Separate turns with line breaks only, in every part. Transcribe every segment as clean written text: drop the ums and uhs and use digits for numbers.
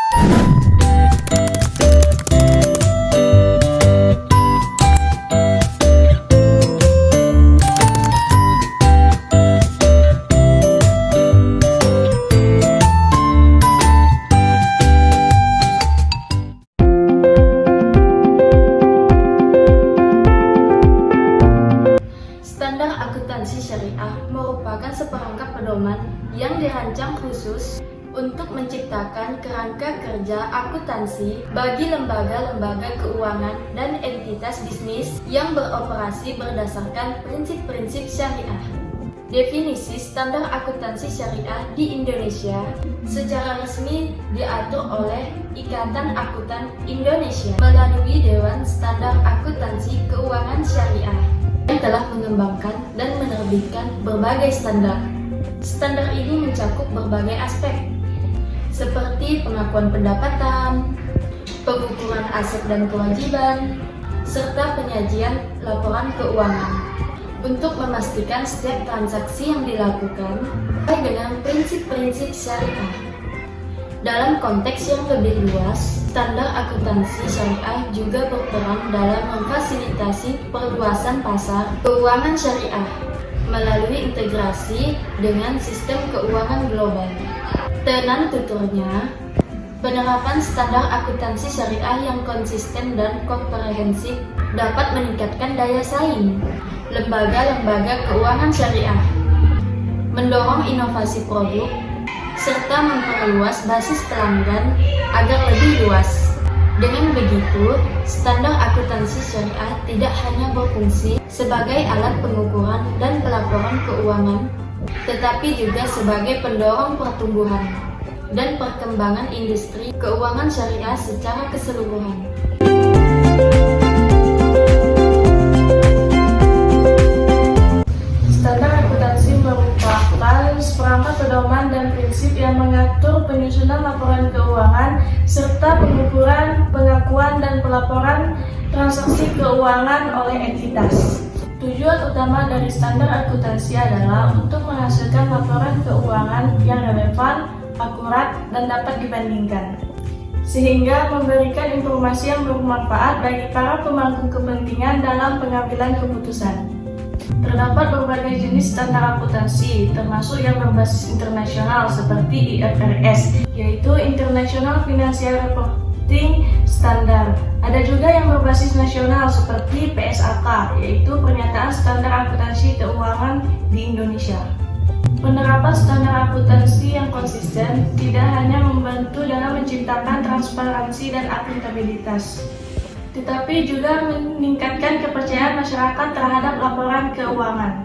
Standar akuntansi syariah merupakan seperangkat pedoman yang dirancang khusus untuk menciptakan kerangka kerja akuntansi bagi lembaga-lembaga keuangan dan entitas bisnis yang beroperasi berdasarkan prinsip-prinsip syariah. Definisi standar akuntansi syariah di Indonesia secara resmi diatur oleh Ikatan Akuntan Indonesia melalui Dewan Standar Akuntansi Keuangan Syariah yang telah mengembangkan dan menerbitkan berbagai standar. Standar ini mencakup berbagai aspek, seperti pengakuan pendapatan, pengukuran aset dan kewajiban, serta penyajian laporan keuangan untuk memastikan setiap transaksi yang dilakukan sesuai dengan prinsip-prinsip syariah. Dalam konteks yang lebih luas, standar akuntansi syariah juga berperan dalam memfasilitasi perluasan pasar keuangan syariah melalui integrasi dengan sistem keuangan global. Tenan tuturnya, penerapan standar akuntansi syariah yang konsisten dan komprehensif dapat meningkatkan daya saing lembaga-lembaga keuangan syariah, mendorong inovasi produk, serta memperluas basis pelanggan agar lebih luas. Dengan begitu, standar akuntansi syariah tidak hanya berfungsi sebagai alat pengukuran dan pelaporan keuangan, tetapi juga sebagai pendorong pertumbuhan dan perkembangan industri keuangan syariah secara keseluruhan.
Standar akuntansi merupakan seperangkat pedoman dan prinsip yang mengatur penyusunan laporan keuangan serta pengukuran, pengakuan, dan pelaporan transaksi keuangan oleh entitas. Tujuan utama dari standar akuntansi adalah untuk menghasilkan laporan keuangan yang relevan, akurat, dan dapat dibandingkan, sehingga memberikan informasi yang bermanfaat bagi para pemangku kepentingan dalam pengambilan keputusan. Terdapat berbagai jenis standar akuntansi, termasuk yang berbasis internasional seperti IFRS, yaitu International Financial Reporting Standard. Ada juga yang berbasis nasional seperti PSAK, yaitu Pernyataan Standar Akuntansi Keuangan di Indonesia. Penerapan standar akuntansi yang konsisten tidak hanya membantu dalam menciptakan transparansi dan akuntabilitas, tetapi juga meningkatkan kepercayaan masyarakat terhadap laporan keuangan.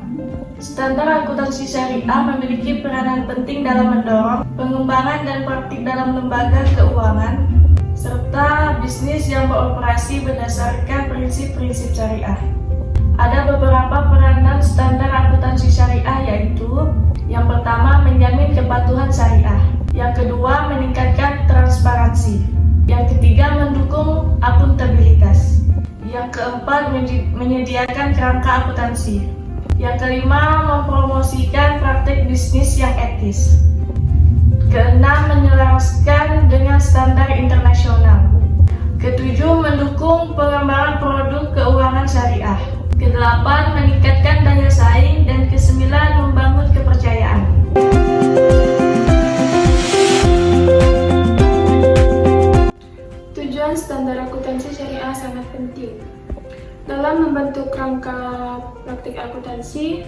Standar akuntansi syariah memiliki peranan penting dalam mendorong pengembangan dan praktik dalam lembaga keuangan, serta bisnis yang beroperasi berdasarkan prinsip-prinsip syariah. Ada beberapa peranan standar akuntansi syariah, yaitu yang pertama, menjamin kepatuhan syariah. Yang kedua, meningkatkan transparansi. Yang ketiga, mendukung akuntabilitas. Yang keempat, menyediakan kerangka akuntansi. Yang kelima, mempromosikan praktik bisnis yang etis. Keenam, menyelaraskan dengan standar internasional. Ketujuh, mendukung pengembangan produk keuangan syariah. Kedelapan, meningkatkan daya saing. Dan kesembilan, membangun kepercayaan.
Tujuan standar akuntansi syariah sangat penting dalam membentuk kerangka praktik akuntansi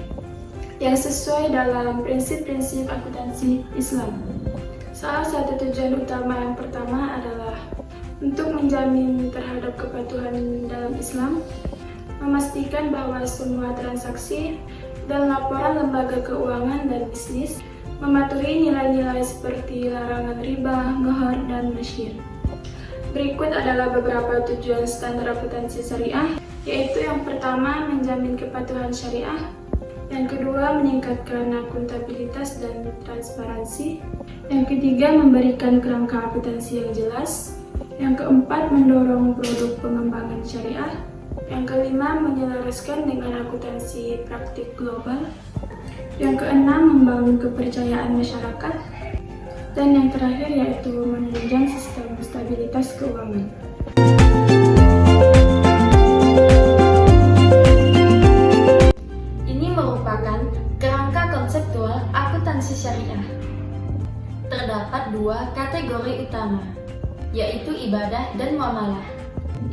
yang sesuai dalam prinsip-prinsip akuntansi Islam. Salah satu tujuan utama yang pertama adalah untuk menjamin terhadap kepatuhan dalam Islam, memastikan bahwa semua transaksi dan laporan lembaga keuangan dan bisnis mematuhi nilai-nilai seperti larangan riba, mahar, dan masyir. Berikut adalah beberapa tujuan standar akuntansi syariah, yaitu yang pertama, menjamin kepatuhan syariah. Yang kedua, meningkatkan akuntabilitas dan transparansi. Yang ketiga, memberikan kerangka akuntansi yang jelas. Yang keempat, mendorong produk pengembangan syariah. Yang kelima, menyelaraskan dengan akuntansi praktik global. Yang keenam, membangun kepercayaan masyarakat. Dan yang terakhir yaitu menunjang sistem stabilitas keuangan.
Ini merupakan kerangka konseptual akuntansi syariah. Terdapat dua kategori utama, yaitu ibadah dan muamalah.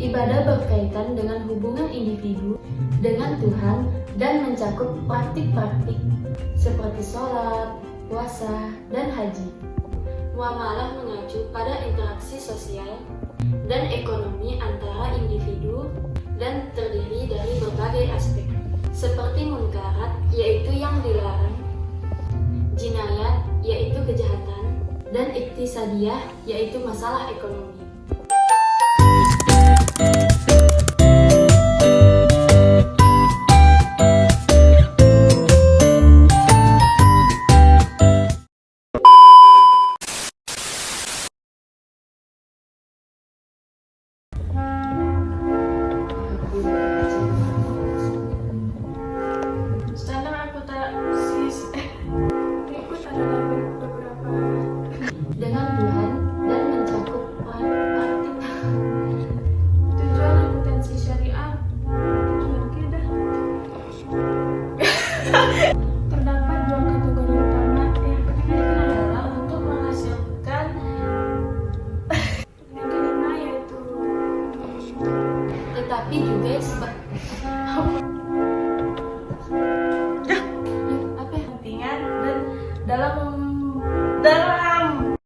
Ibadah berkaitan dengan hubungan individu dengan Tuhan dan mencakup praktik-praktik seperti sholat, puasa, dan haji. Muamalah mengacu pada interaksi sosial dan ekonomi antara individu dan terdiri dari berbagai aspek, seperti munkarat, yaitu yang dilarang, jinayat, yaitu kejahatan, dan iktisadiyah, yaitu masalah ekonomi.
Standar akuntansi
Berikut adalah beberapa
Dengan Tuhan dan mencakup praktik.
tujuan akuntansi syariah. Tujuan kita. Terdapat dua kategori utama yang pertama
adalah untuk menghasilkan
yang kelima yaitu
Tetapi juga